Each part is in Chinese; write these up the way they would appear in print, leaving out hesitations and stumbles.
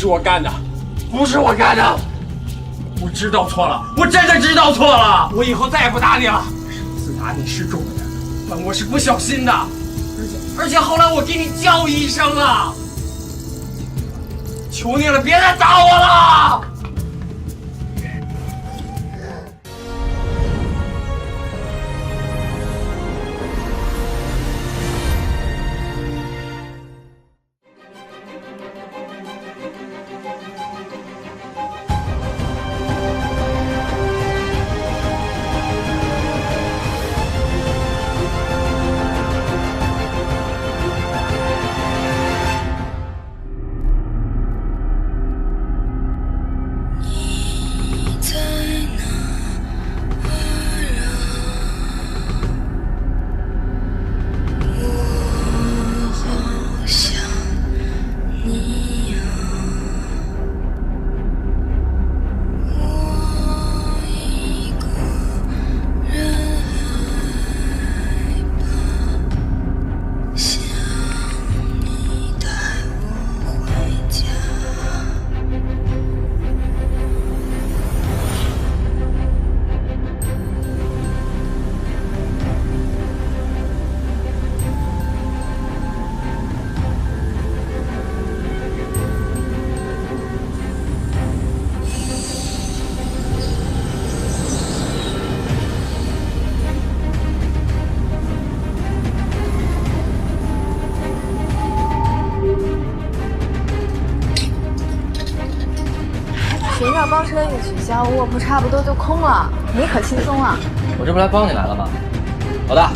是我干的，不是我干的，我知道错了，我真的知道错了，我以后再也不打你了。上次打你是中的，但我是不小心的，而且后来我给你叫医生了，求你了，别再打我了。学校包车一取消，卧铺差不多就空了，你可轻松啊！我这不来帮你来了吗？老大，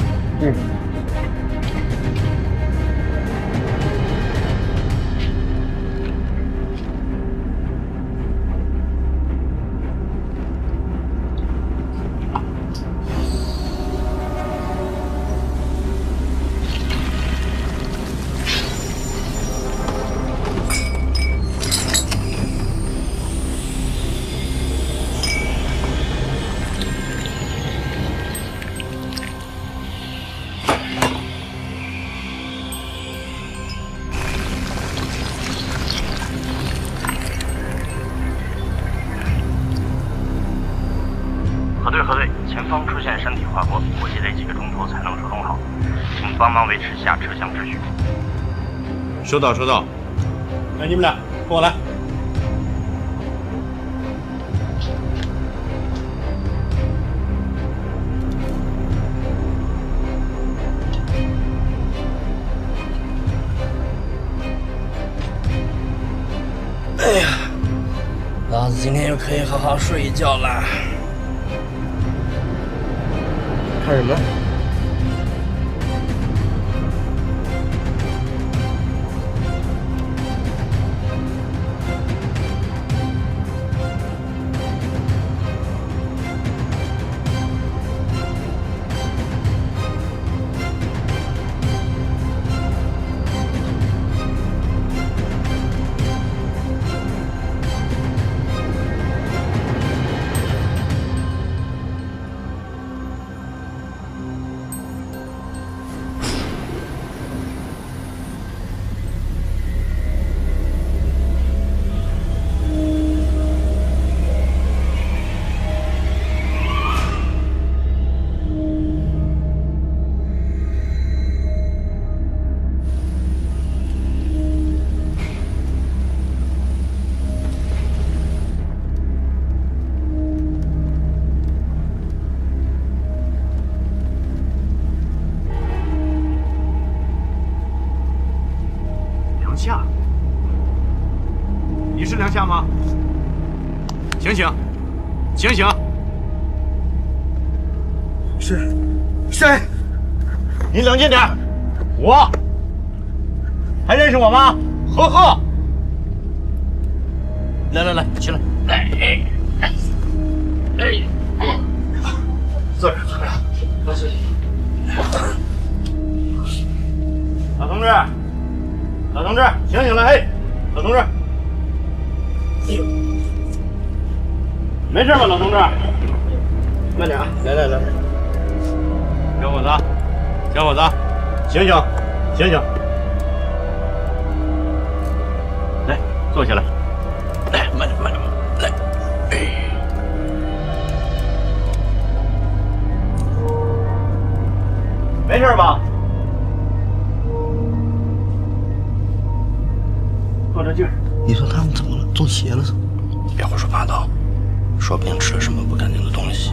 核对，前方出现山体滑坡，估计得几个钟头才能疏通好，请帮忙维持下车厢秩序。收到，收到。哎，你们俩跟我来。哎呀，老子今天又可以好好睡一觉了。看什么？你是梁夏吗？醒醒，醒醒！是谁？你冷静点。我还认识我吗？呵呵。来，起来。坐着。老同志，醒醒了，嘿，老同志。没事吧，老同志？慢点啊！来，小伙子，醒醒！来，坐起来。你说他们怎么了？中邪了是吗？别胡说八道，说不定吃了什么不干净的东西。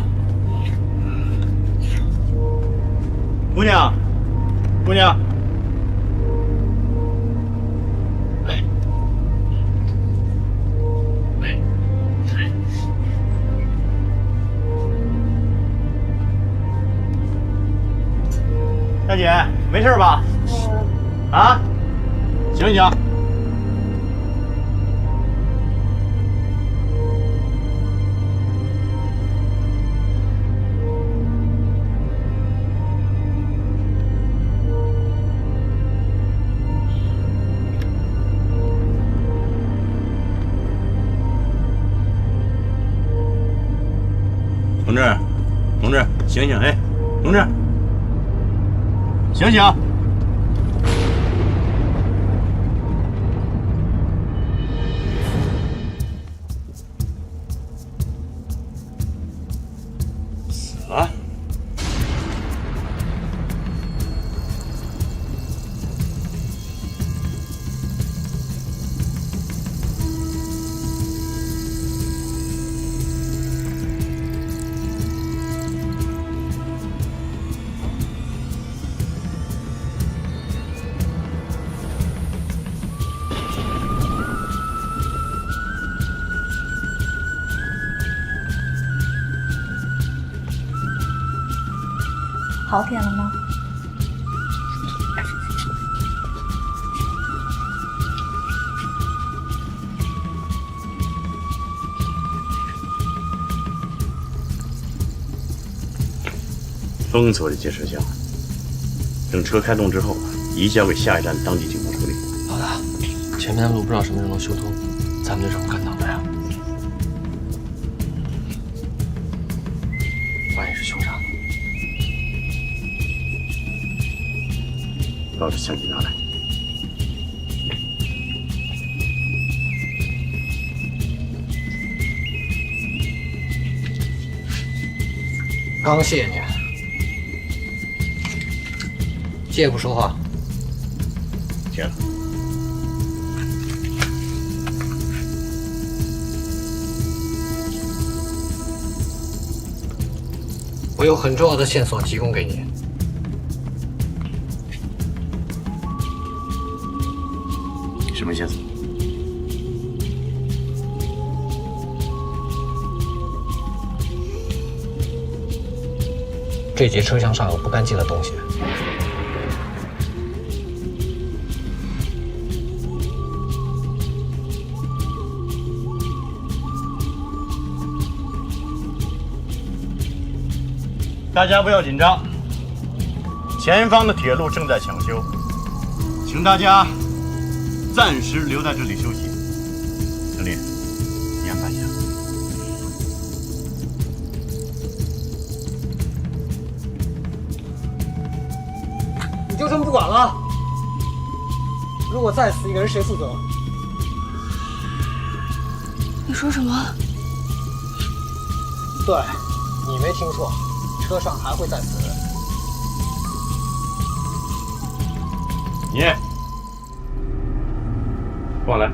姑娘，姑娘，大姐，没事吧？啊，醒醒！同志，醒醒！哎，同志，醒醒！死了？好点了吗？封锁这节车厢，等车开动之后，移交给下一站当地警方处理。老大，前面的路不知道什么时候能修通，咱们得怎么干挡着呀？万一是凶杀呢？把我的相机拿来。刚谢你，借不说话。行了。我有很重要的线索提供给你。什么线索？这节车厢上有不干净的东西。大家不要紧张，前方的铁路正在抢修，请大家暂时留在这里休息。经理，你安排一下。你就这么不管了？如果再死一个人，谁负责？你说什么？对，你没听错，车上还会再死人。你过来。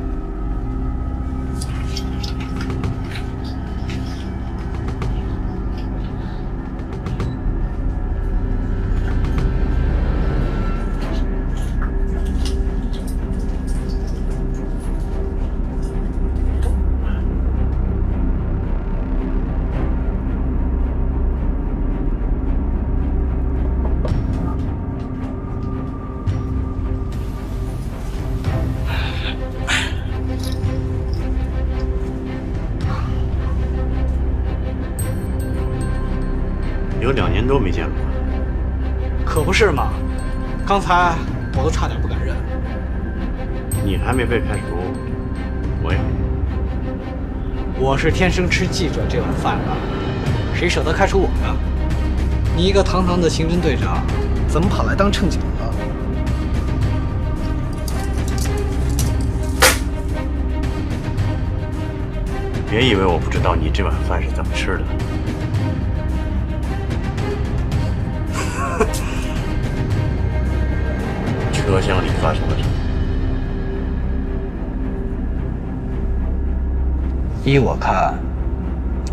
有2年多没见了吧？可不是嘛，刚才我都差点不敢认。你还没被开除，我也没。我是天生吃记者这碗饭的，谁舍得开除我呢？你一个堂堂的刑侦队长，怎么跑来当乘警了？别以为我不知道你这碗饭是怎么吃的。车厢里发生了什么？依我看，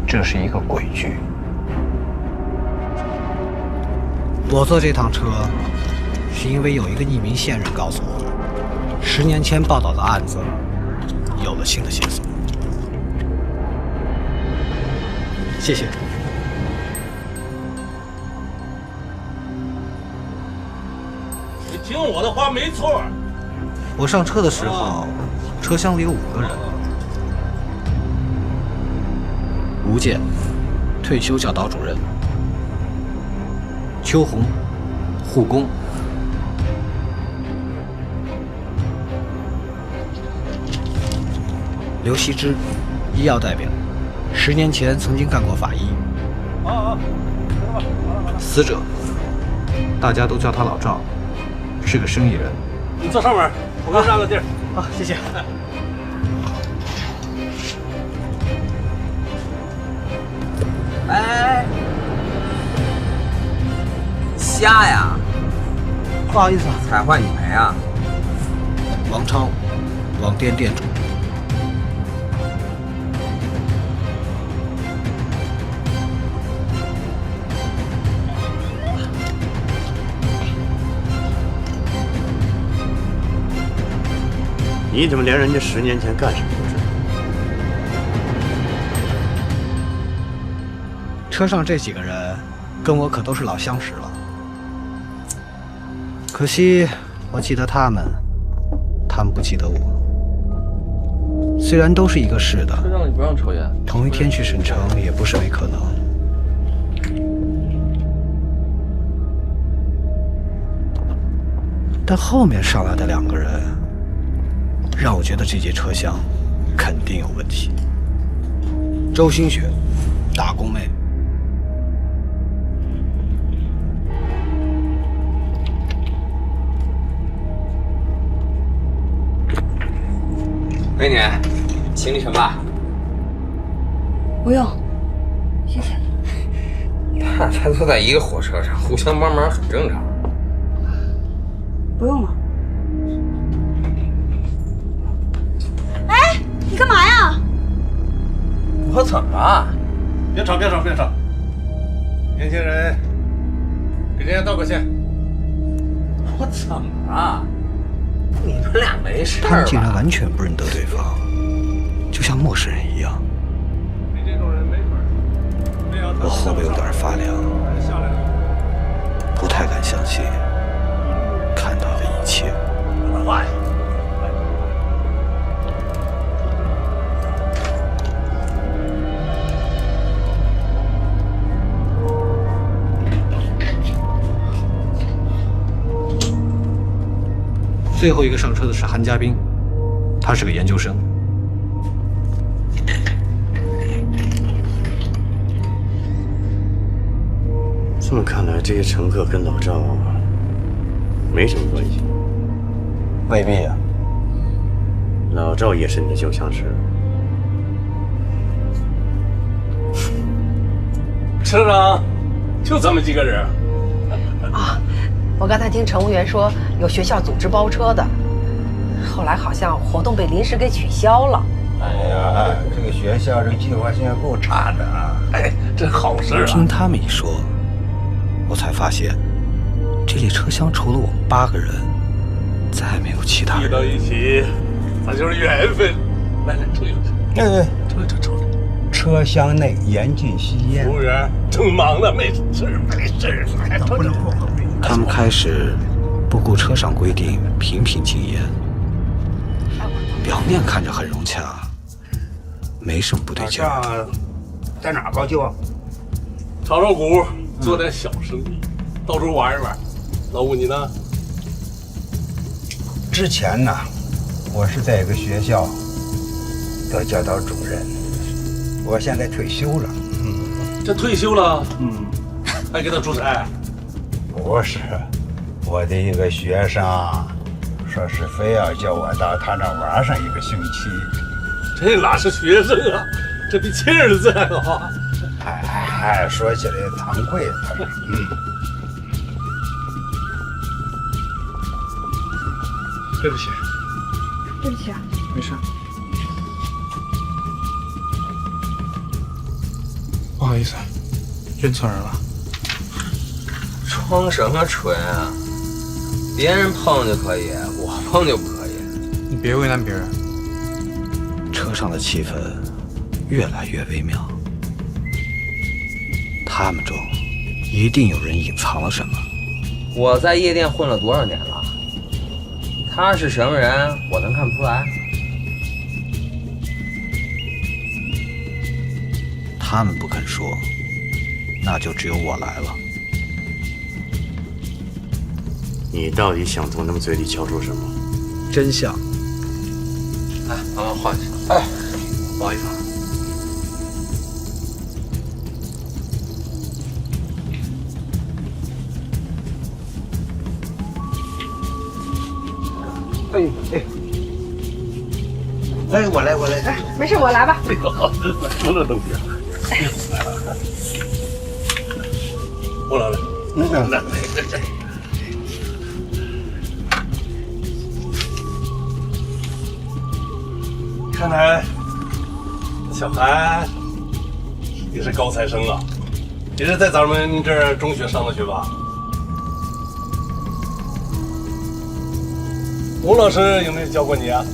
这是一个诡计。我坐这趟车，是因为有一个匿名线人告诉我，10年前报道的案子有了新的线索。谢谢。你听我的话没错。我上车的时候，车厢里有5个人。吴健，退休教导主任；邱红，护工；刘希之，医药代表，10年前曾经干过法医。死者，大家都叫他老赵，是个生意人。你坐上面，我给你让个地儿。好，谢谢。哎，虾呀！不好意思啊。彩绘你没啊？王超，网店店主。你怎么连人家10年前干什么都知道？车上这几个人跟我可都是老相识了，可惜我记得他们不记得我。虽然都是一个市的，车上里不让抽烟，同一天去省城也不是没可能。但后面上来的2个人，让我觉得这节车厢肯定有问题。周新雪，打工妹。美女，行李全吧？不用，谢谢。大家都在一个火车上，互相帮忙很正常。不用了。哎，你干嘛呀？我怎么了？别吵，别吵，别吵！年轻人，给人家道个歉。我怎么了？你们俩没事吧？他们竟然完全不认得对方，就像陌生人一样。你这种人没法。我后背有点发凉，不太敢相信看到的一切。快！最后一个上车的是韩家斌，他是个研究生。这么看来，这些乘客跟老赵没什么关系。未必啊。老赵也是你的旧相识。车上就这么几个人。啊，我刚才听乘务员说有学校组织包车的，后来好像活动被临时给取消了。哎呀，这个学校这个计划性够差的啊！哎，这好事啊！听他们一说，我才发现这列车厢除了我们8个人，再没有其他人。聚到一起，那就是缘分。来，抽一抽。哎，抽。车厢内严禁吸烟。服务员正忙呢，没事。不能过河。他们开始不顾车上规定，频频禁烟。表面看着很融洽，没什么不对劲儿。在哪儿高就？炒炒股，做点小生意，到处玩一玩。老吴你呢？之前呢，我是在一个学校当教导主任，我现在退休了。这退休了，还给他出差？不是，我的一个学生说是非要叫我到他那玩上1个星期。这哪是学生啊，这比亲儿子还好。哎，说起来惭愧了。对不起。对不起啊。没事。好意思，认错人了。装什么纯啊？别人碰就可以，我碰就不可以。你别为难别人。车上的气氛越来越微妙，他们中一定有人隐藏了什么。我在夜店混了多少年了？他是什么人，我能看不出来？他们不肯说，那就只有我来了。你到底想从他们嘴里撬出什么？真相。来，帮忙换一下。哎，不好意思啊。哎，我来。哎，没事，我来吧。哎呦，出了东西。我来。看来，小韩，你是高材生啊！你是在咱们这儿中学上的学吧？吴老师有没有教过你啊？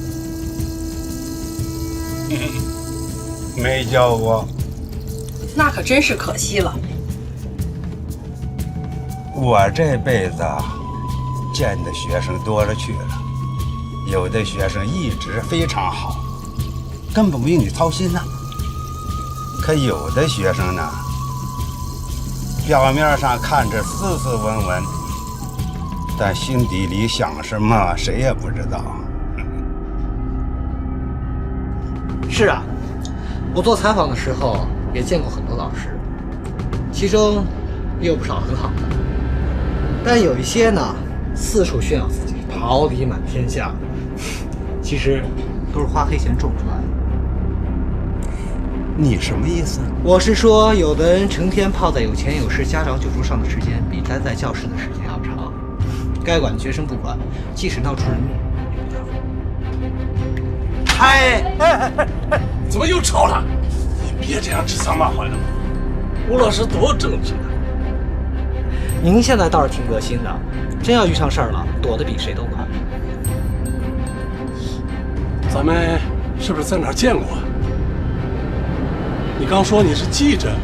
没教过。那可真是可惜了。我这辈子见的学生多了去了，有的学生一直非常好，根本不用你操心呐。可有的学生呢，表面上看着斯斯文文，但心底里想什么谁也不知道。是啊，我做采访的时候也见过很多老师，其中也有不少很好的，但有一些呢，四处炫耀自己，桃李满天下，其实都是花黑钱种出来的。你什么意思？我是说，有的人成天泡在有钱有势家长酒桌上的时间，比待在教室的时间要长。该管的学生不管，即使闹出人命。怎么又吵了？你别这样指桑骂槐的嘛。吴老师多正直啊！您现在倒是挺热心的，真要遇上事儿了，躲得比谁都快。咱们是不是在哪儿见过啊？你刚说你是记者，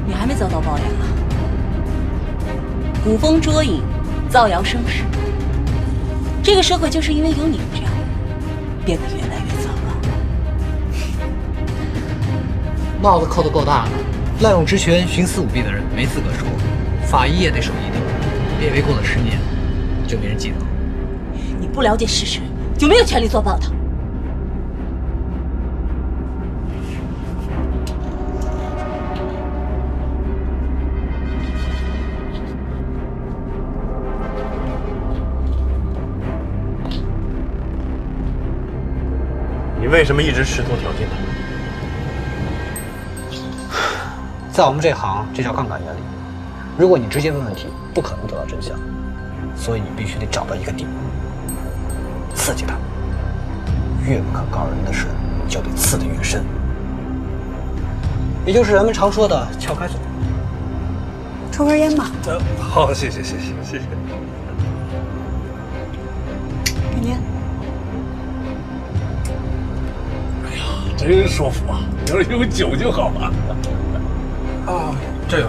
你还没遭到报应啊？捕风捉影，造谣生事，这个社会就是因为有你们这样的人，变得越来越糟糕。帽子扣得够大了，滥用职权、徇私舞弊的人没资格说，法医也得守一定，别以为过了10年就没人记得。你不了解事实，就没有权利做报道。你为什么一直试图挑衅他？在我们这行，这叫杠杆原理。如果你直接问问题，不可能得到真相，所以你必须得找到一个点，刺激他。越不可告人的事，就得刺得越深，也就是人们常说的撬开嘴。抽根烟吧。好，谢谢。给您。真舒服啊！要是有酒就好了。啊，这有。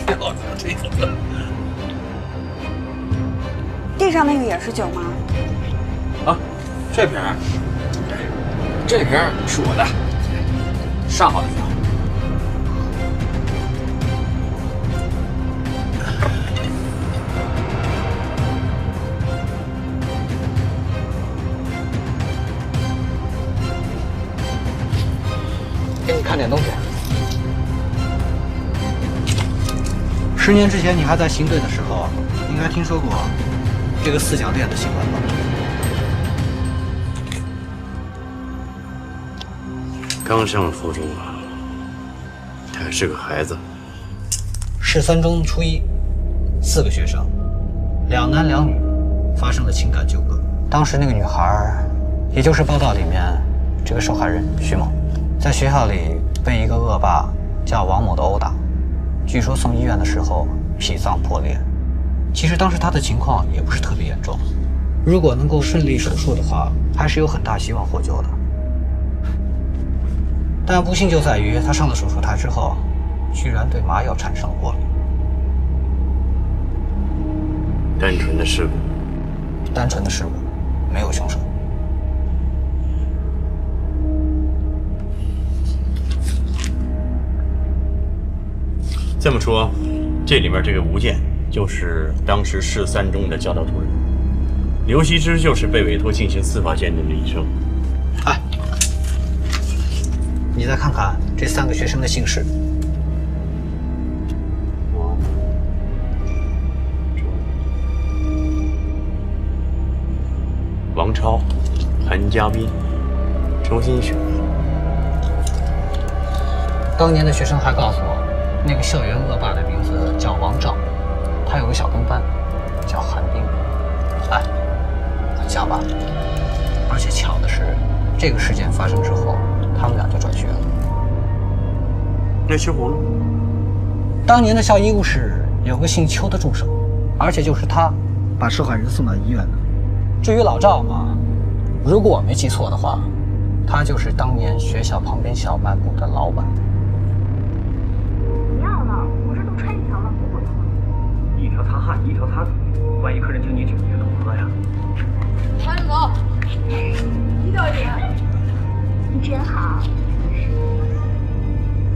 这个。地上那个也是酒吗？啊，这瓶是我的，上好的酒。给你看点东西。10年之前你还在行队的时候，应该听说过这个四角恋的新闻吧？刚上了附中啊，他还是个孩子。市3中初一，4个学生，2男2女，发生了情感纠葛。当时那个女孩，也就是报道里面这个受害人徐某，在学校里被一个恶霸叫王某的殴打，据说送医院的时候脾脏破裂。其实当时他的情况也不是特别严重，如果能够顺利手术的话，还是有很大希望获救的。但不幸就在于他上了手术台之后，居然对麻药产生了过敏。单纯的事故。单纯的事故，没有凶手。这么说，这里面这个吴健就是当时市3中的教导主任，刘希之就是被委托进行司法鉴定的医生。哎，你再看看这3个学生的姓氏。王超、韩家斌、周新雪。当年的学生还告诉我，那个校园恶霸的名字叫王照，他有个小跟班叫韩冰。哎，很像吧？而且巧的是，这个事件发生之后，他们俩就转学了。那修红呢？当年的校医务室有个姓邱的助手，而且就是他把受害人送到医院的。至于老赵嘛，如果我没记错的话，他就是当年学校旁边小卖部的老板。不要了，我这都穿一条了，不回头了。一条擦汗，一条擦嘴，万一客人听你酒，你怎么喝呀？慢着走，低调一点。你真好。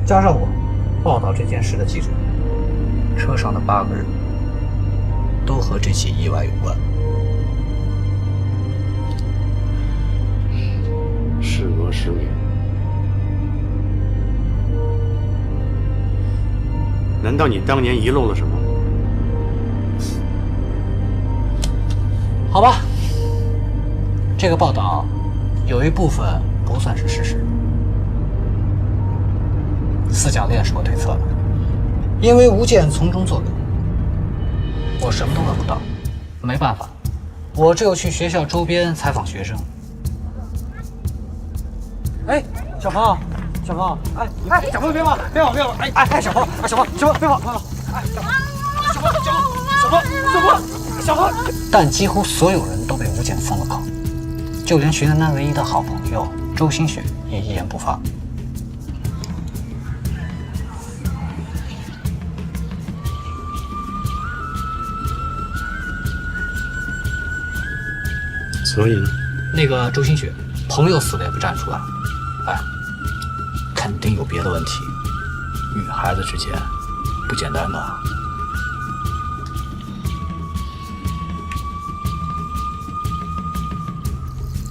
加上我报道这件事的记者，车上的8个人都和这起意外有关。是恶是明？难道你当年遗漏了什么？好吧，这个报道有一部分不算是事实。4角恋是我推测的，因为吴健从中作梗，我什么都问不到，没办法，我只有去学校周边采访学生。哎，小鹏，小鹏，哎，小鹏别跑，别跑，别跑！哎，小鹏，小鹏，别跑，别跑！哎，小鹏！但几乎所有人都被吴健封了口，就连徐楠楠唯一的好朋友周新雪也一言不发。所以呢？那个周新雪，朋友死了也不站出来。哎，肯定有别的问题。女孩子之间不简单的。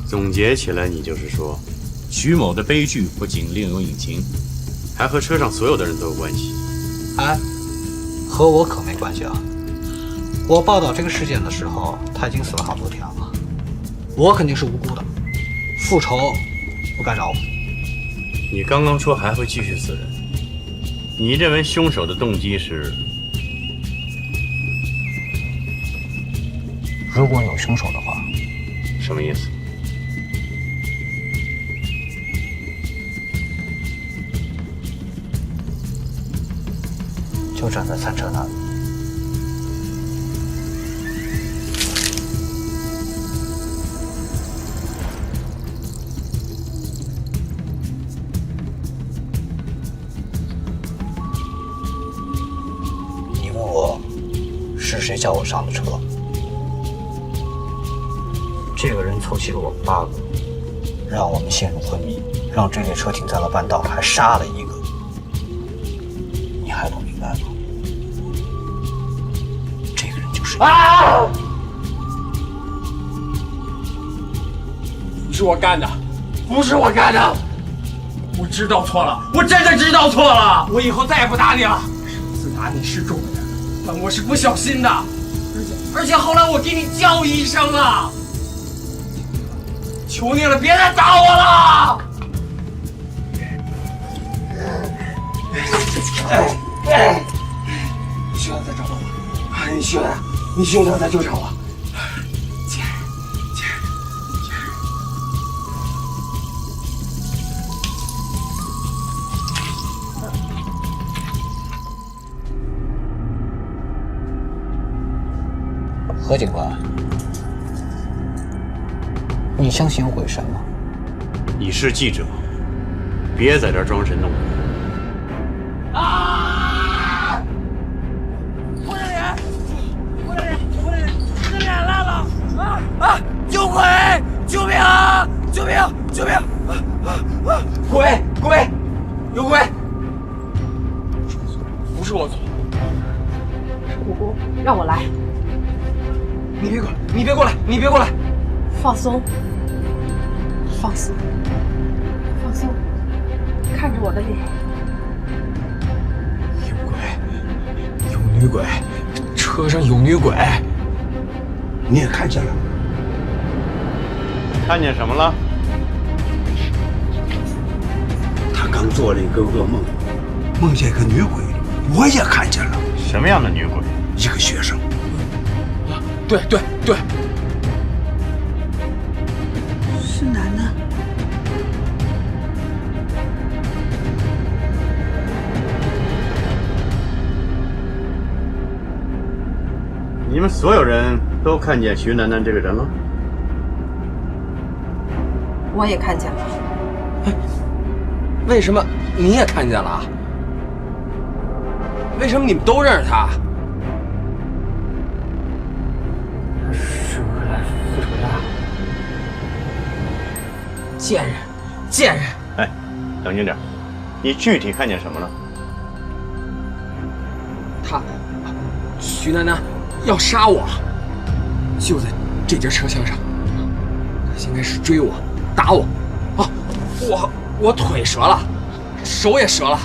总结起来，你就是说，徐某的悲剧不仅另有隐情，还和车上所有的人都有关系。哎，和我可没关系啊！我报道这个事件的时候，他已经死了好多天了，我肯定是无辜的，复仇不该找我。你刚刚说还会继续死人，你认为凶手的动机是？如果有凶手的话，什么意思？就站在餐车那里。你问我是谁叫我上的车？这个人凑齐了我们8个，让我们陷入昏迷，让这列车停在了半道，还杀了一个。你还不明白吗？这个人就是啊！不是我干的，不是我干的，我知道错了，我真的知道错了，我以后再也不打你了。上次打你是中的，但我是不小心的，而且后来我给你叫医生了。求你了，别再打我了！你需要再找到我，你需要再纠缠我。姐，何警官，你相信有鬼神吗？你是记者，别在这儿装神弄鬼。啊！我的脸！我的脸！我的脸！我的脸烂了！啊！有鬼！救命啊！救命！救命！鬼！鬼！有鬼！不是我做，是姑姑让我来。你别过来！你别过来！你别过来！放松，放松，放松，看着我的脸。有鬼，有女鬼，车上有女鬼。你也看见了？看见什么了？他刚做了一个噩梦，梦见一个女鬼，我也看见了。什么样的女鬼？一个学生。对对对，是男的。你们所有人都看见徐楠楠这个人了？我也看见了。为什么你也看见了？为什么你们都认识他？是不是来复仇的？贱人，贱人！哎，冷静点，你具体看见什么了？徐楠楠要杀我，就在这节车厢上。他先开始追我，打我，啊，我腿折了，手也折了。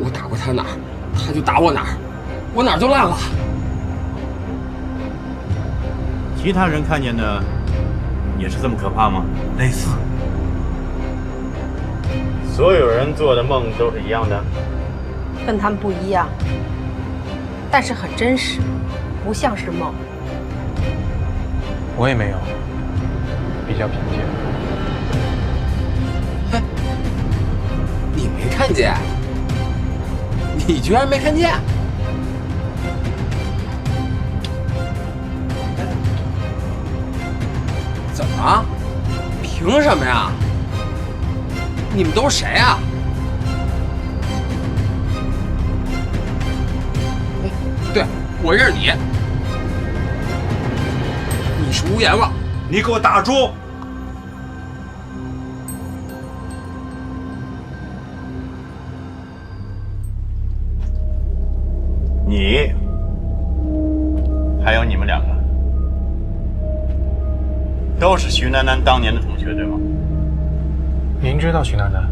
我打过他哪儿，他就打我哪儿，我哪儿都烂了。其他人看见的也是这么可怕吗？类似。所有人做的梦都是一样的？跟他们不一样，但是很真实，不像是梦。我也没有，比较平静。嘿，你没看见？你居然没看见？怎么了？凭什么呀？你们都是谁啊？对，我认识你。你是无言了。你给我打住！你，还有你们两个，都是徐楠楠当年的同学，对吗？您知道徐楠楠？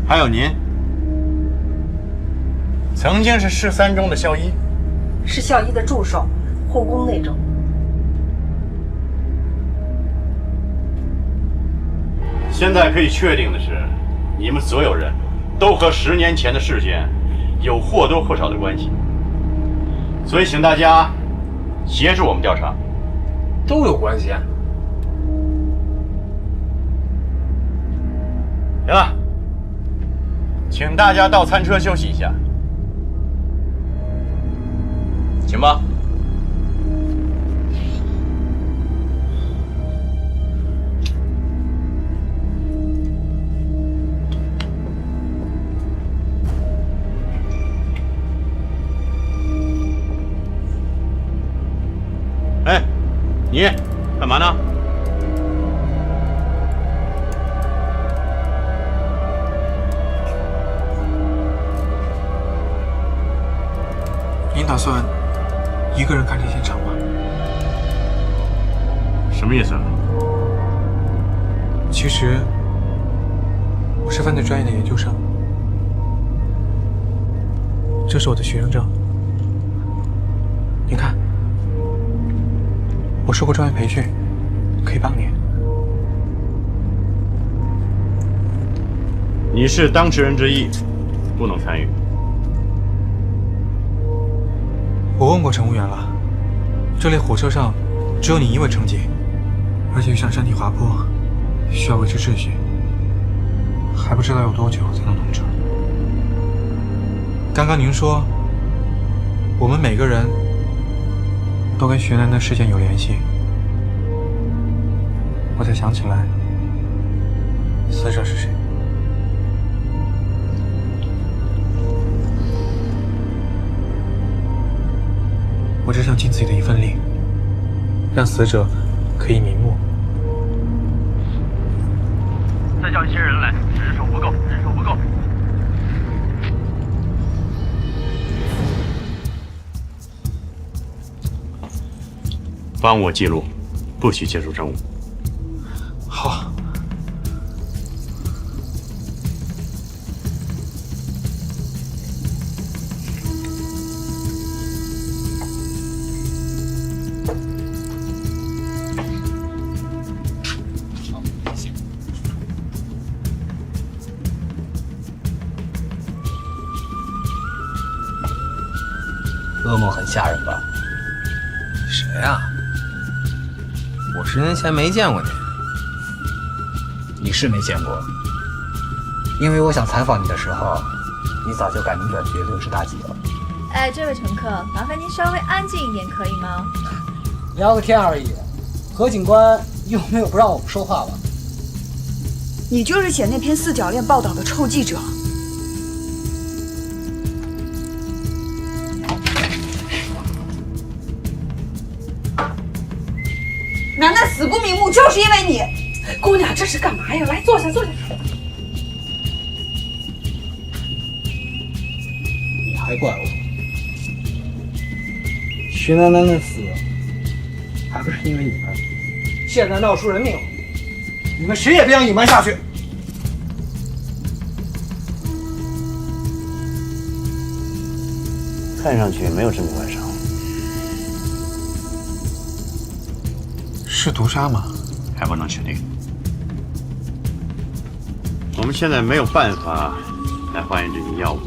还有您，曾经是市三中的校医，是校医的助手，护工那种。现在可以确定的是，你们所有人都和10年前的事件有或多或少的关系，所以请大家协助我们调查。都有关系。行了，请大家到餐车休息一下，请吧。哎，你干嘛呢？您打算一个人看这现场吗？什么意思？其实我是犯罪专业的研究生，这是我的学生证。您看，我受过专业培训，可以帮您。你是当事人之一，不能参与。我问过乘务员了，这列火车上只有你一位乘警，而且遇上山体滑坡，需要维持秩序，还不知道要多久才能通车。刚刚您说，我们每个人都跟徐楠的事件有联系，我才想起来死者是谁。我只想尽自己的一份力，让死者可以瞑目。再叫一些人来，人手不够，人手不够。帮我记录，不许接触证物。好。噩梦很吓人吧？谁啊？我10年前没见过你。你是没见过，因为我想采访你的时候，你早就改名转学溜之大吉了。哎，这位乘客，麻烦您稍微安静一点，可以吗？聊个天而已，何警官又没有不让我们说话吧？你就是写那篇4角恋报道的臭记者。楠楠死不瞑目，就是因为你。姑娘，这是干嘛呀？来，坐下，坐下。你还怪我？徐楠楠的死，还不是因为你们？现在闹出人命了，你们谁也别想隐瞒下去。看上去没有致命外伤。是毒杀吗？还不能确定。我们现在没有办法来还原这些药物。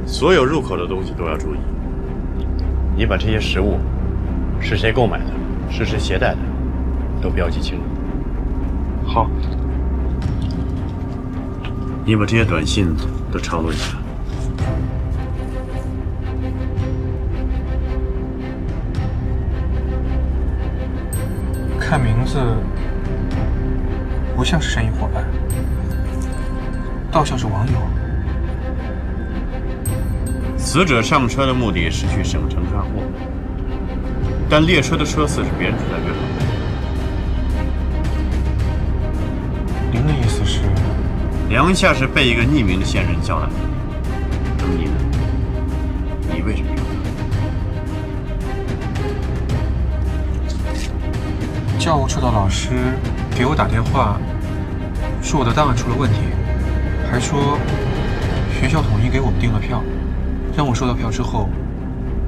所有入口的东西都要注意。你把这些食物是谁购买的，是谁携带的，都标记清楚。好。你把这些短信都抄录下来。看名字不像是生意伙伴，倒像是网友。死者上车的目的是去省城看货，但列车的车次是别人出来约好的。您的意思是？梁夏是被一个匿名的线人叫来的，那么你呢？你为什么要他？教务处的老师给我打电话，说我的档案出了问题，还说学校统一给我们订了票，让我收到票之后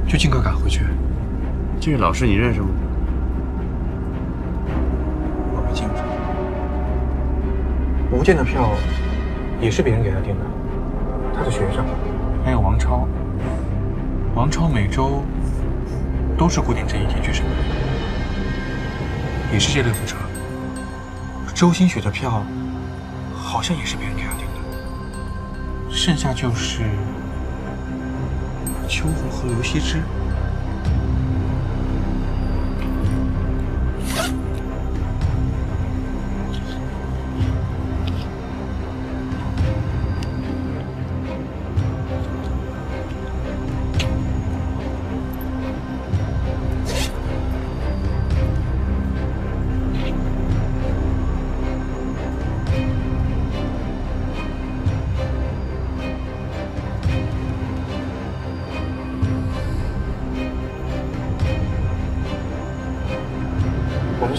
就尽快赶回去。这位老师你认识吗？我没见过。吴健的票也是别人给他订的，他的学生，还有王超。王超每周都是固定这一天去上班，也是这列火车。周新雪的票好像也是别人给他订的，剩下就是秋红和刘希之。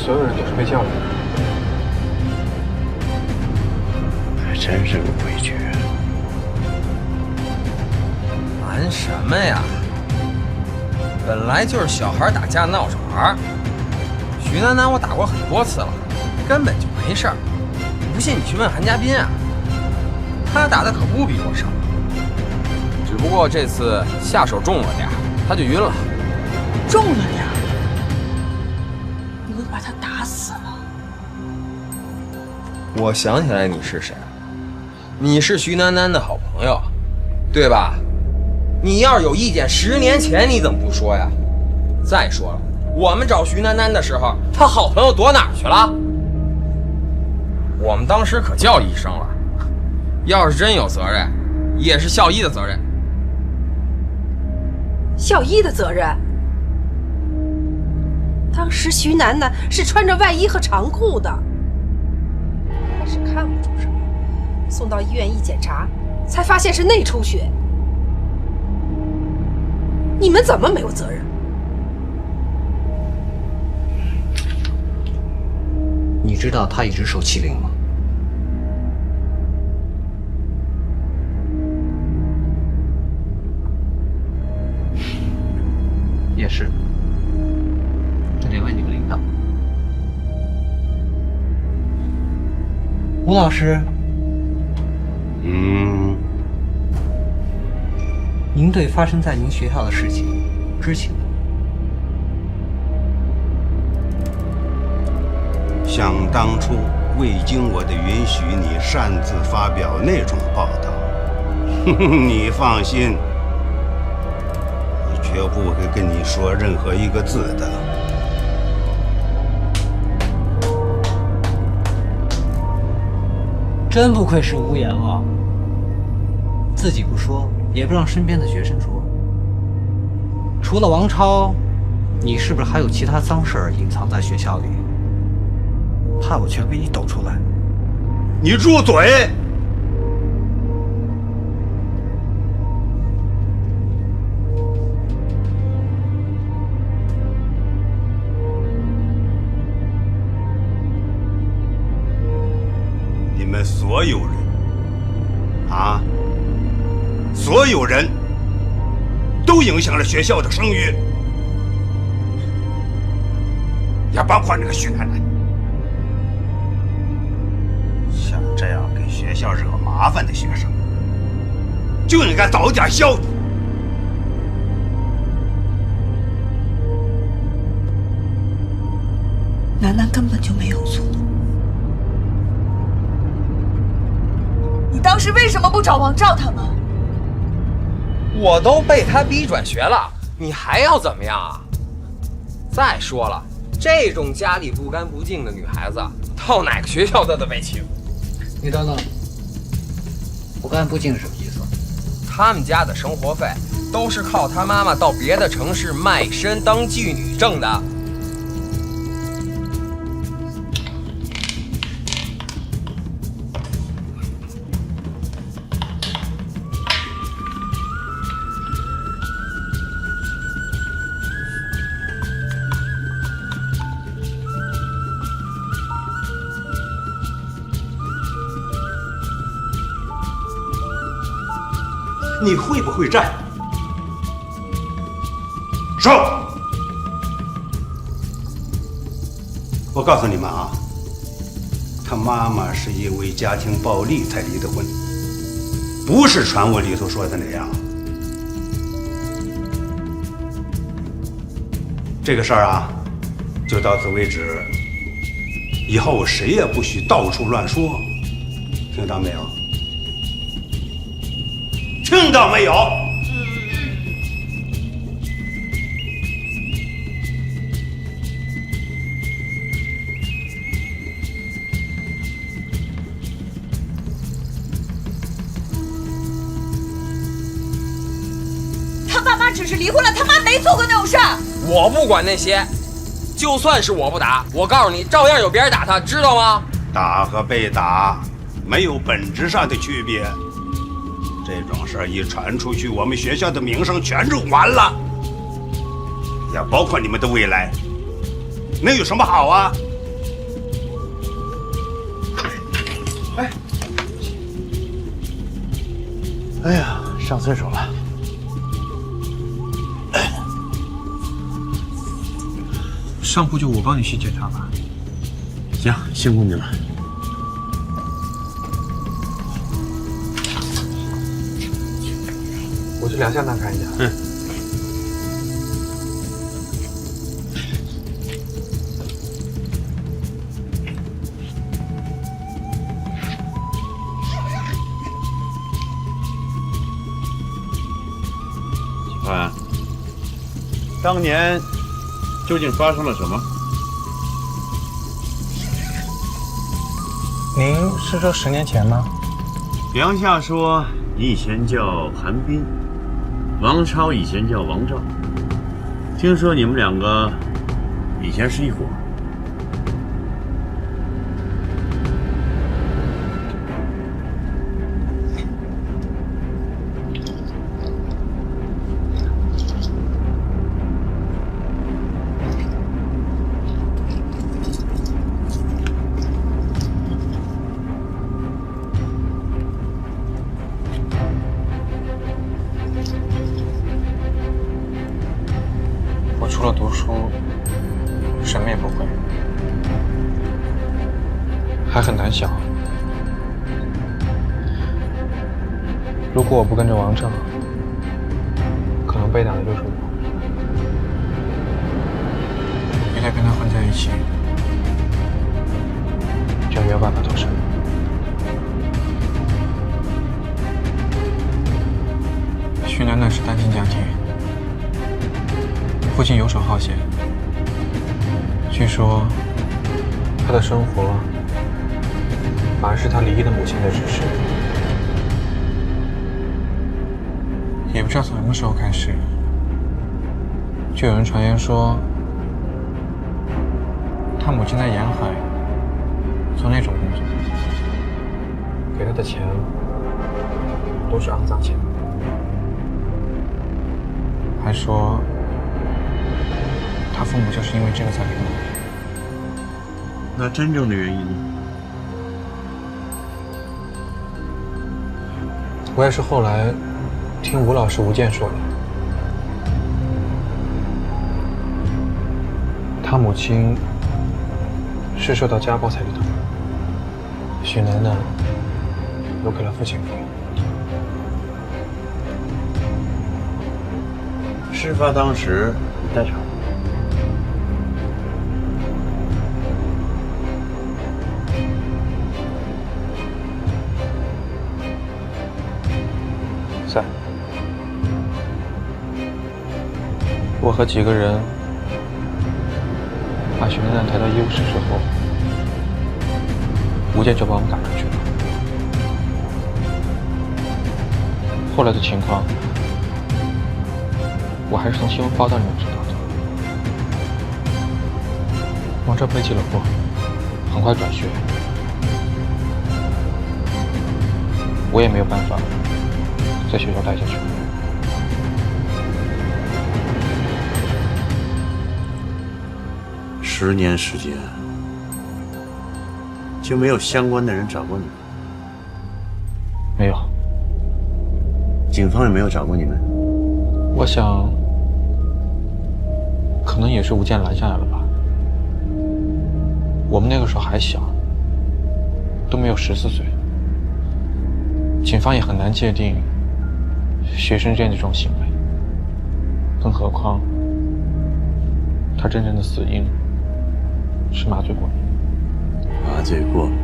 所有人都是被教育的。还真是个规矩。瞒什么呀？本来就是小孩打架闹着玩。徐楠楠我打过很多次了，根本就没事儿。不信你去问韩家斌啊，他打的可不比我少。只不过这次下手重了点，他就晕了。重了点，你们把他打死了。我想起来你是谁了，你是徐楠楠的好朋友，对吧？你要是有意见，10年前你怎么不说呀？再说了，我们找徐楠楠的时候，他好朋友躲哪儿去了？我们当时可叫一声了，要是真有责任，也是校医的责任。校医的责任？当时徐楠楠是穿着外衣和长裤的，开始看不出什么，送到医院一检查，才发现是内出血。你们怎么没有责任？你知道他一直受欺凌吗？也是，这得问你们领导。吴老师，您对发生在您学校的事情知情吗？想当初未经我的允许，你擅自发表那种报道，你放心，我绝不会跟你说任何一个字的。真不愧是无眼王，自己不说，也不让身边的学生说。除了王超，你是不是还有其他脏事儿隐藏在学校里？怕我全给你抖出来？你住嘴！你们所有人啊，所有人都影响了学校的声誉，也包括那个徐楠楠。像这样给学校惹麻烦的学生，就应该早点消停。楠楠根本就没有错。你当时为什么不找王照他们？我都被他逼转学了，你还要怎么样啊？再说了，这种家里不干不净的女孩子，到哪个学校都得被欺负。你等等，不干不净是什么意思？他们家的生活费都是靠他妈妈到别的城市卖身当妓女挣的。你会不会站？说！我告诉你们啊，他妈妈是因为家庭暴力才离的婚，不是传闻里头说的那样。这个事儿啊，就到此为止。以后谁也不许到处乱说，听到没有？听到没有？他爸妈只是离婚了，他妈没做过那种事儿。我不管那些，就算是我不打，我告诉你，照样有别人打他，知道吗？打和被打没有本质上的区别。这种事儿一传出去，我们学校的名声全就完了，也包括你们的未来。能有什么好啊？哎呀，上厕所了。上铺就我帮你去检查吧。行，辛苦你了。我去梁下那看一下。警官，当年究竟发生了什么？您是说10年前吗？梁夏说你以前叫韩冰，王超以前叫王照，听说你们两个以前是一伙。除了读书，什么也不会，还很胆小。如果我不跟着王照，可能被打的就是我。一旦跟他混在一起，就没有办法脱身。徐楠楠是单亲家庭。父亲游手好闲，据说他的生活反而是他离异的母亲的指示。也不知道从什么时候开始，就有人传言说，他母亲在沿海做那种工作，给他的钱都是肮脏钱，还说他父母就是因为这个才离婚。那真正的原因呢？我也是后来听吴老师吴健说的，他母亲是受到家暴才离的婚，许楠楠留给了父亲抚养。事发当时你在场？在。我和几个人把许楠楠抬到医务室之后，吴健就把我们赶出去了。后来的情况，我还是从新闻报道里面知道的。王照背起了锅，很快转学，我也没有办法在学校待下去。10年时间，就没有相关的人找过你？没有。警方也没有找过你们？我想，可能也是吴健拦下来了吧。我们那个时候还小，都没有14岁，警方也很难界定学生这种行为。更何况，他真正的死因是麻醉过敏。麻醉过敏。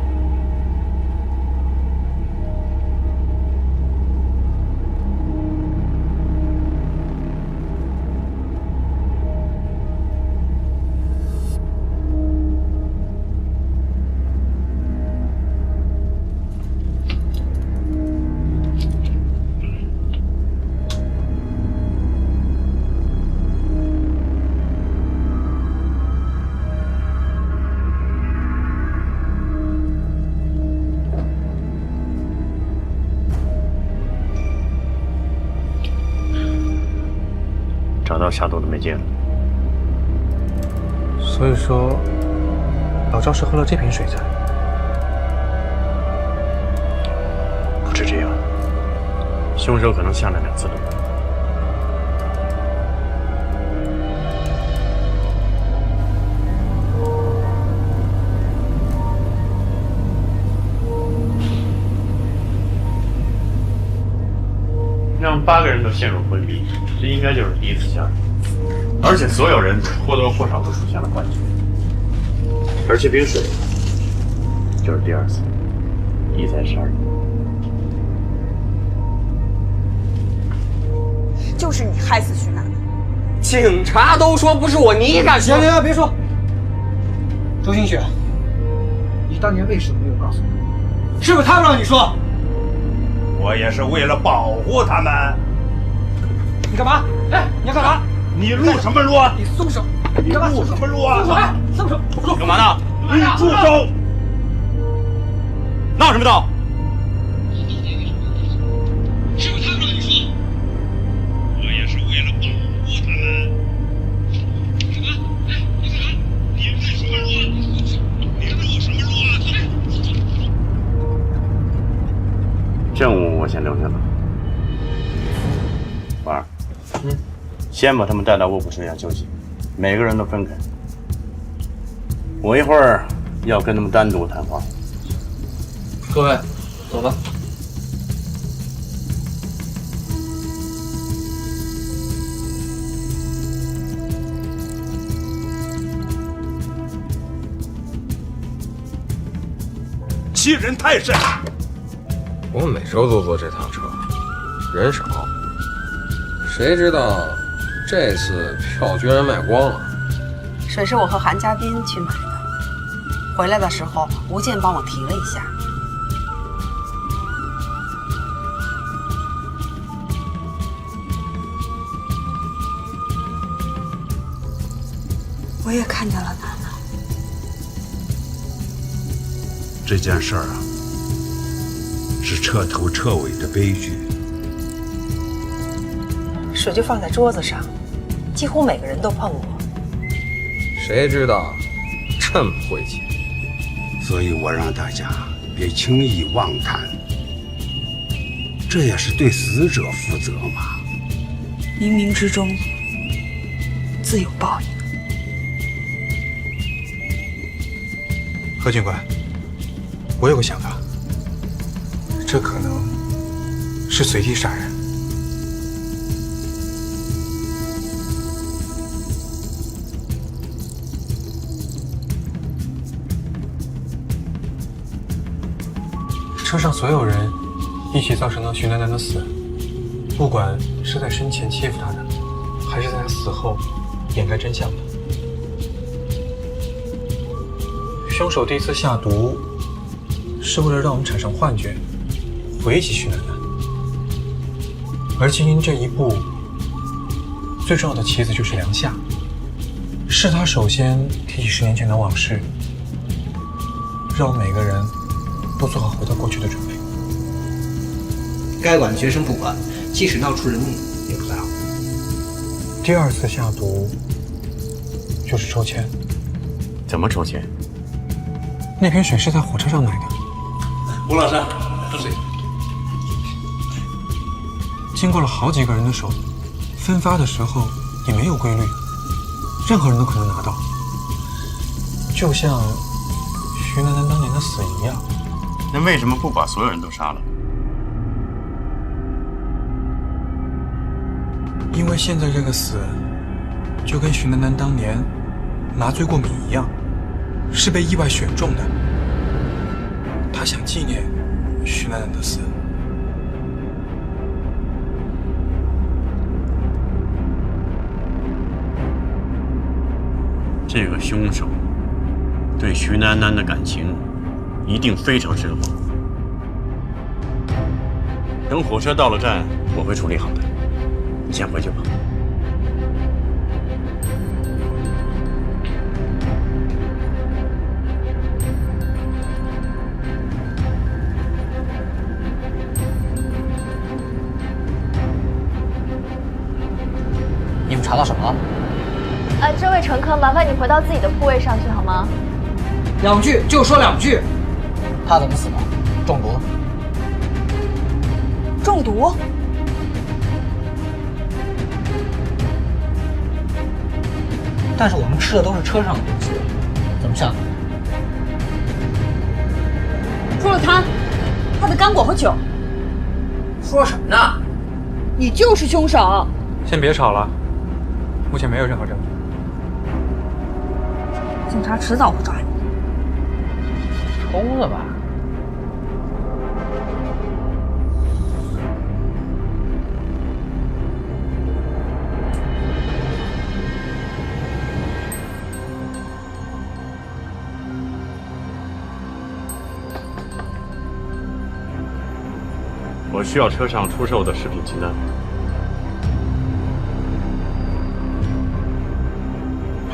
找到下毒的媒介了。所以说，老赵是喝了这瓶水才……凶手可能下了2次毒。让8个人都陷入昏迷，这应该就是第一次下毒，而且所有人或多或少都出现了幻觉，而且冰水就是第2次，一再杀人。就是你害死徐楠楠。警察都说不是我，你敢说？行，别说。周星雪，你当年为什么没有告诉我？是不是他不让你说？我也是为了保护他们。你干嘛？哎，你要干嘛？你录什么录啊？你松手！你录什么录啊？松手！干嘛呢？你住手！闹什么闹？是不是他不让你说？我也是为了保护他们。干嘛？哎，你干嘛？你为什么录啊？你录什么录啊？政务我先留下了。婉儿，先把他们带到卧铺室下休息，每个人都分开。我一会儿要跟他们单独谈话。各位，走吧。欺人太甚！我们每周都坐这趟车，人少，谁知道这次票居然卖光了。水是我和韩家斌去买的，回来的时候吴健帮我提了一下。我也看见了楠楠。这件事儿啊，是彻头彻尾的悲剧。水就放在桌子上，几乎每个人都碰过。谁知道这么晦气？所以我让大家别轻易妄谈，这也是对死者负责嘛。冥冥之中自有报应。何警官，我有个想法，这可能是随机杀人。车上所有人一起造成了徐楠楠的死，不管是在生前欺负她的，还是在她死后掩盖真相的。凶手第一次下毒，是为了让我们产生幻觉，回忆起徐楠楠。而经营这一步，最重要的棋子就是梁夏，是他首先提起10年前的往事，让我们每个人都做好回到过去的准备。该管的学生不管，即使闹出人命也不在乎。第2次下毒就是抽签。怎么抽签？那瓶水是在火车上买的。吴老师，喝水。经过了好几个人的手，分发的时候也没有规律，任何人都可能拿到，就像徐楠楠当年的死一样。那为什么不把所有人都杀了？因为现在这个死，就跟徐楠楠当年麻醉过敏一样，是被意外选中的。他想纪念徐楠楠的死。这个凶手对徐楠楠的感情一定非常深厚。等火车到了站，我会处理好的。你先回去吧。你们查到什么了？这位乘客，麻烦你回到自己的铺位上去好吗2句就说2句。他怎么死的？中毒。中毒？但是我们吃的都是车上的东西，怎么下嘴？出了汤，他的干果和酒。说什么呢？你就是凶手！先别吵了，目前没有任何证据。警察迟早会抓你。抽了吧？我需要车上出售的食品清单。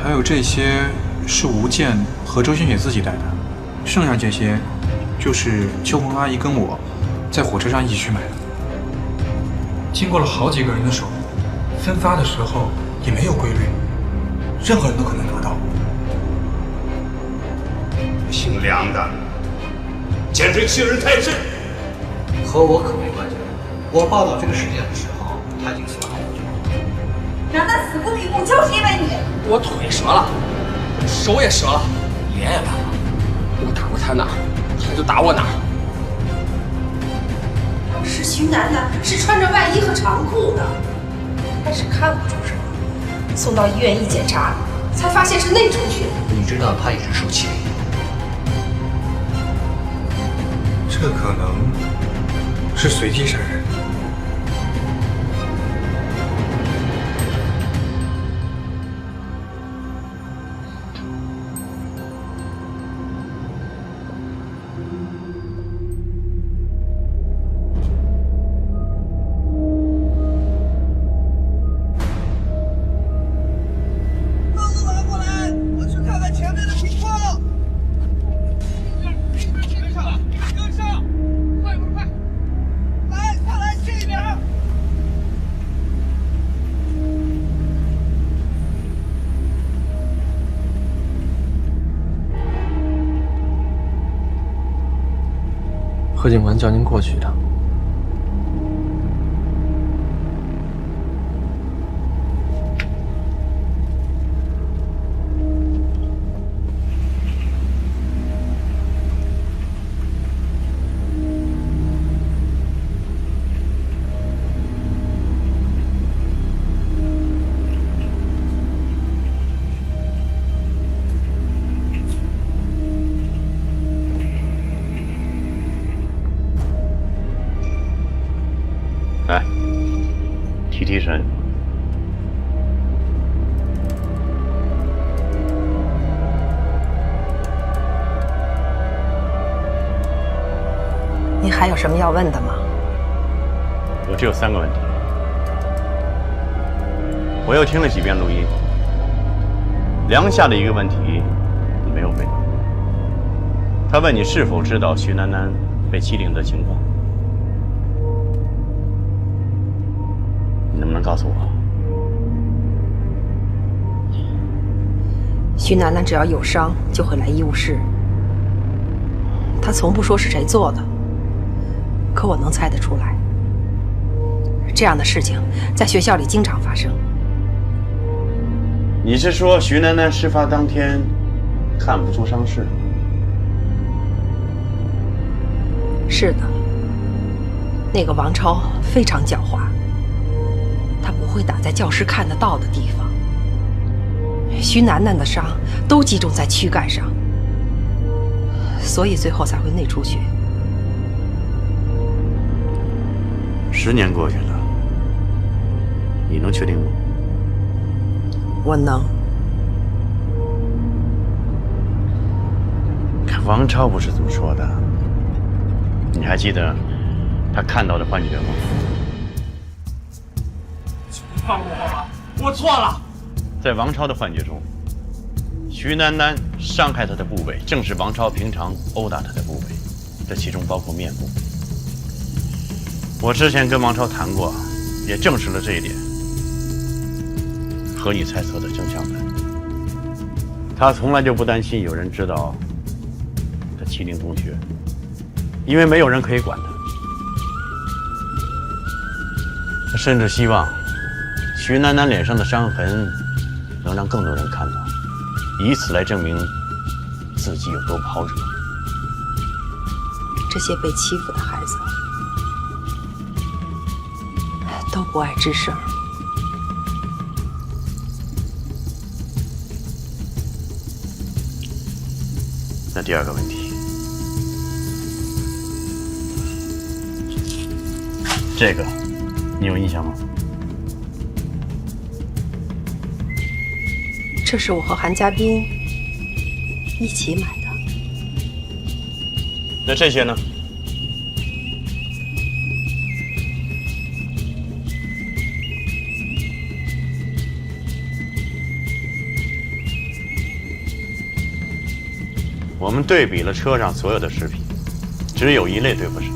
还有这些是吴健和周新雪自己带的，剩下这些就是秋红阿姨跟我在火车上一起去买的。经过了好几个人的手，分发的时候也没有规律，任何人都可能得到。姓梁的，简直欺人太甚！和我可没关系。我报道这个事件的时候，他已经死了好久。梁丹死不瞑目，就是因为你。我腿折了，手也折了，脸也烂了。我打过他哪儿，他就打我哪儿。当时徐楠楠是穿着外衣和长裤的，开始看不出什么，送到医院一检查，才发现是内出血。你知道他一直受欺凌吗？这可能是随机杀人。何警官叫您过去一趟。来，提提神。你还有什么要问的吗？我只有3个问题。我又听了几遍录音，梁夏的一个问题你没有回答。他问你是否知道徐楠楠被欺凌的情况。你能不能告诉我？徐楠楠只要有伤就会来医务室，她从不说是谁做的，可我能猜得出来。这样的事情在学校里经常发生。你是说徐楠楠事发当天看不出伤势？是的，那个王超非常狡猾，他不会打在教师看得到的地方。徐楠楠的伤都集中在躯干上，所以最后才会内出血。10年过去了，你能确定吗？我能。可王超不是这么说的。你还记得他看到的幻觉吗？放过我吧，我错了。在王超的幻觉中，徐楠楠伤害他的部位正是王超平常殴打他的部位，这其中包括面部。我之前跟王超谈过，也证实了这一点，和你猜测的正相反。他从来就不担心有人知道他欺凌同学，因为没有人可以管他。他甚至希望徐楠楠脸上的伤痕能让更多人看到，以此来证明自己有多不好惹。这些被欺负的孩子都不爱吱声。那第二个问题，这个你有印象吗？这是我和韩家斌一起买的。那这些呢？我们对比了车上所有的饰品，只有一类对不上。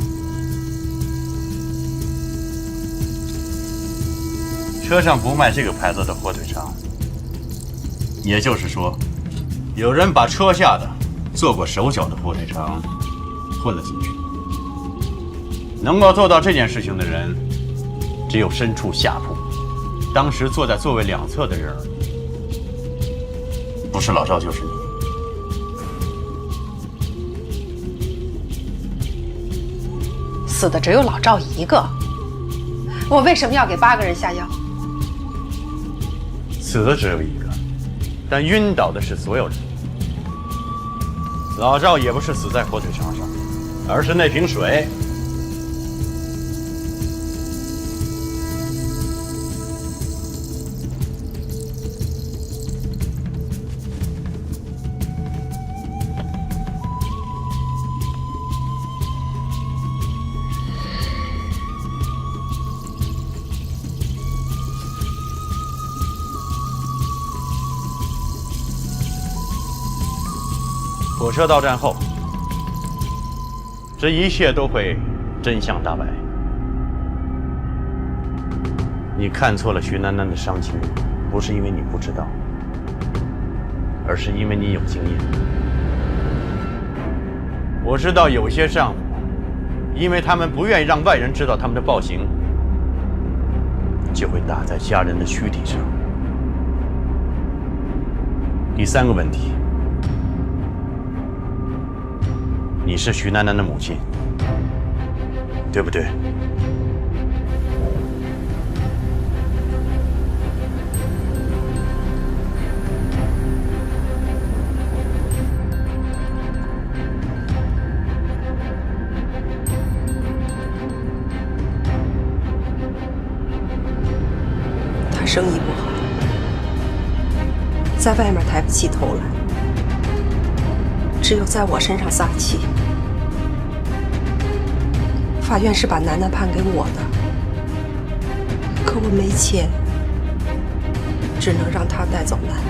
车上不卖这个牌子的火腿肠，也就是说，有人把车下的做过手脚的火腿肠混了进去。能够做到这件事情的人，只有身处下铺，当时坐在座位两侧的人而已。不是老赵就是你。死的只有老赵一个，我为什么要给8个人下药？死的只有一个，但晕倒的是所有人。老赵也不是死在火腿肠上，而是那瓶水。火车到站后，这一切都会真相大白。你看错了徐楠楠的伤情，不是因为你不知道，而是因为你有经验。我知道有些丈夫，因为他们不愿意让外人知道他们的暴行，就会打在家人的躯体上。第三个问题，你是徐楠楠的母亲，对不对？他生意不好，在外面抬不起头来，只有在我身上撒气。法院是把楠楠判给我的，可我没钱，只能让他带走楠楠。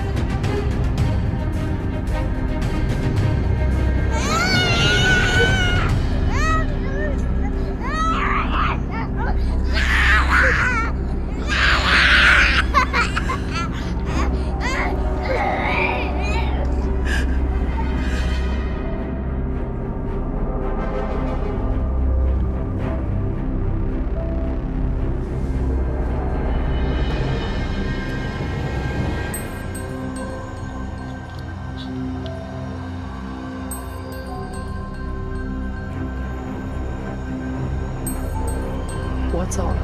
我走了，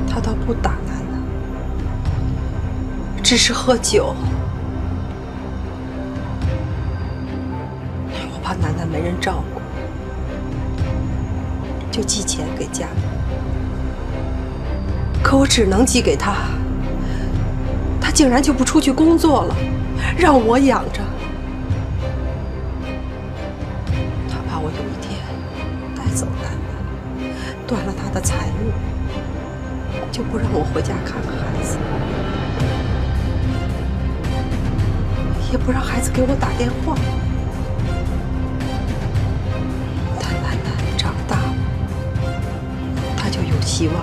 他倒不打楠楠，只是喝酒。我怕楠楠没人照顾，就寄钱给家里。可我只能寄给他，他竟然就不出去工作了，让我养着。他怕我有一天带走楠楠，断了他的财路，就不让我回家看看孩子，也不让孩子给我打电话。但楠楠长大了，他就有希望。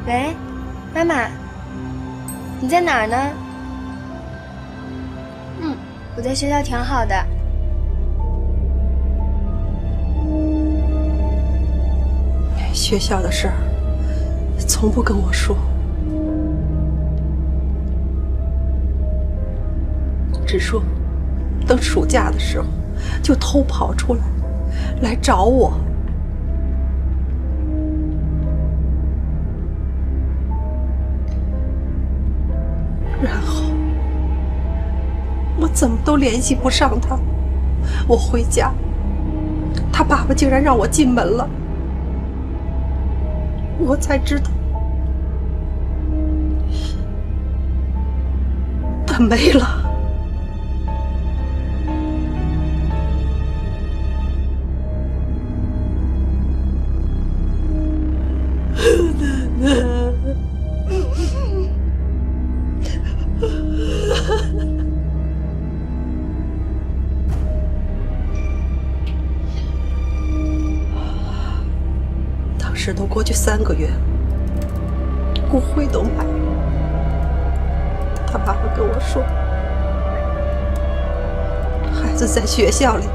喂，喂，妈妈，你在哪儿呢？我在学校挺好的。学校的事儿从不跟我说，只说等暑假的时候就偷跑出来找我。然后我怎么都联系不上他，我回家，他爸爸竟然让我进门了，我才知道他没了。奶奶。当时都过去3个月了，骨灰都埋了。他爸爸跟我说，孩子在学校里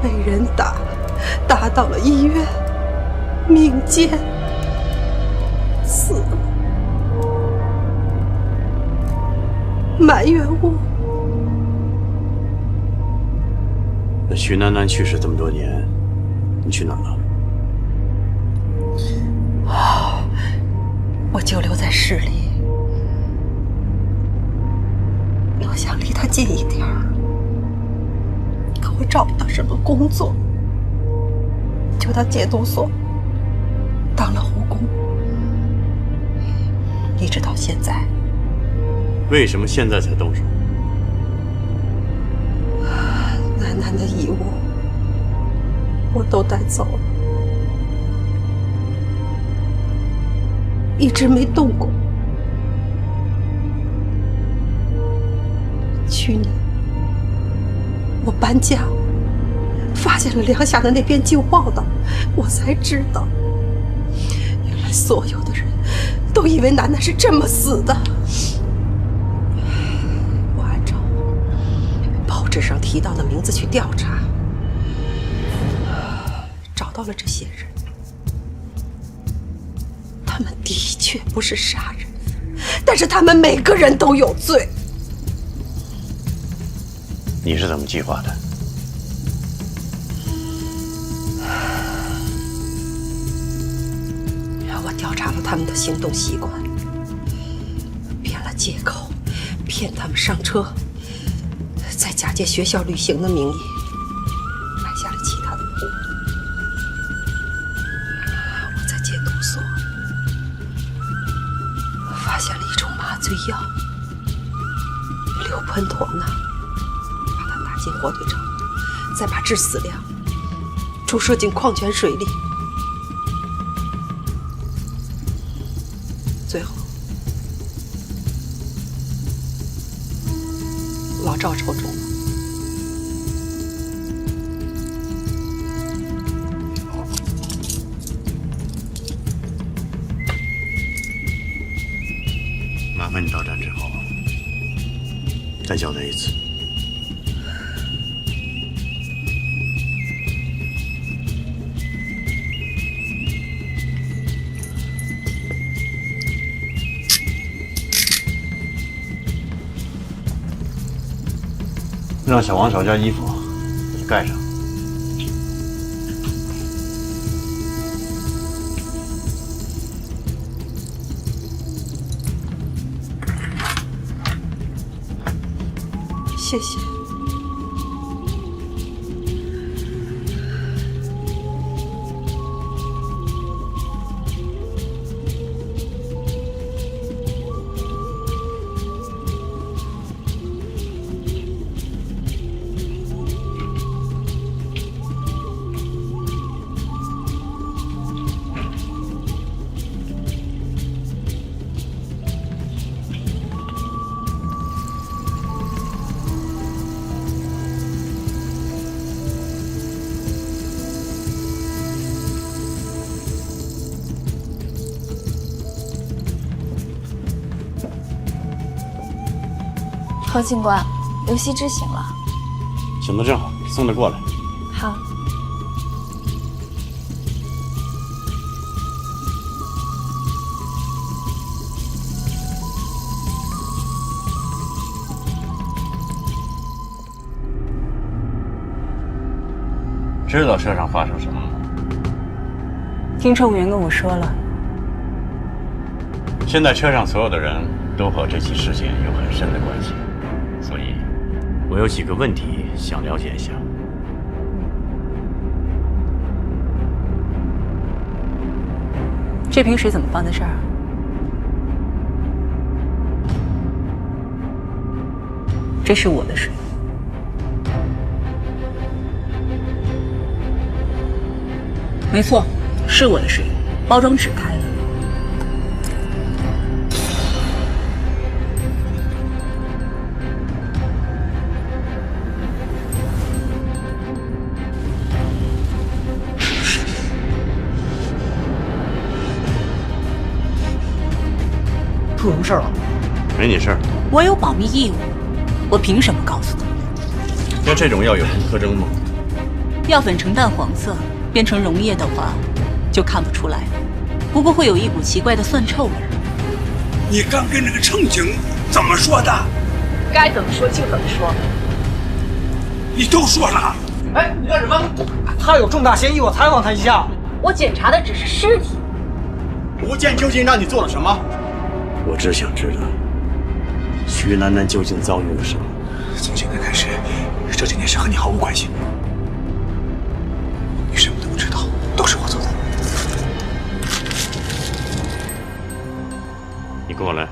被人打到了医院，命贱，死了。埋怨我。那徐楠楠去世这么多年，你去哪儿了？我就留在市里，我想离他近一点儿，可我找不到什么工作，就到戒毒所当了护工，一直到现在。为什么现在才动手？楠楠的遗物我都带走了，一直没动过。去年我搬家，发现了梁下的那篇旧报道，我才知道，原来所有的人都以为楠楠是这么死的。我按照报纸上提到的名字去调查，找到了这些人。他们的确不是杀人，但是他们每个人都有罪。你是怎么计划的？我调查了他们的行动习惯，编了借口，骗他们上车，再假借学校旅行的名义买下了其他的货物。我在戒毒所发现了一种麻醉药硫喷妥钠，把它打进火腿肠，再把致死量注射进矿泉水里，最后老赵抽中了。麻烦你到站之后再交代一次。让小王找件衣服给盖上。谢谢。侯警官，刘希之醒了。醒得正好，送他过来。好。知道车上发生什么吗？听乘务员跟我说了。现在车上所有的人都和这起事件有很深的关系，所以我有几个问题想了解一下。这瓶水怎么放在这儿？这是我的水。没错，是我的水，包装纸开了。出什么事了？没你事儿。我有保密义务，我凭什么告诉他？像这种药有什么特征吗？药粉呈淡黄色，变成溶液的话，就看不出来。不过会有一股奇怪的蒜臭味。你刚跟那个乘警怎么说的？该怎么说就怎么说。你都说了。哎，你干什么？他有重大嫌疑，我采访他一下。我检查的只是尸体。吴健究竟让你做了什么？我只想知道，徐楠楠究竟遭遇了什么。从现在开始，这件事和你毫无关系。你什么都不知道，都是我做的。你跟我来。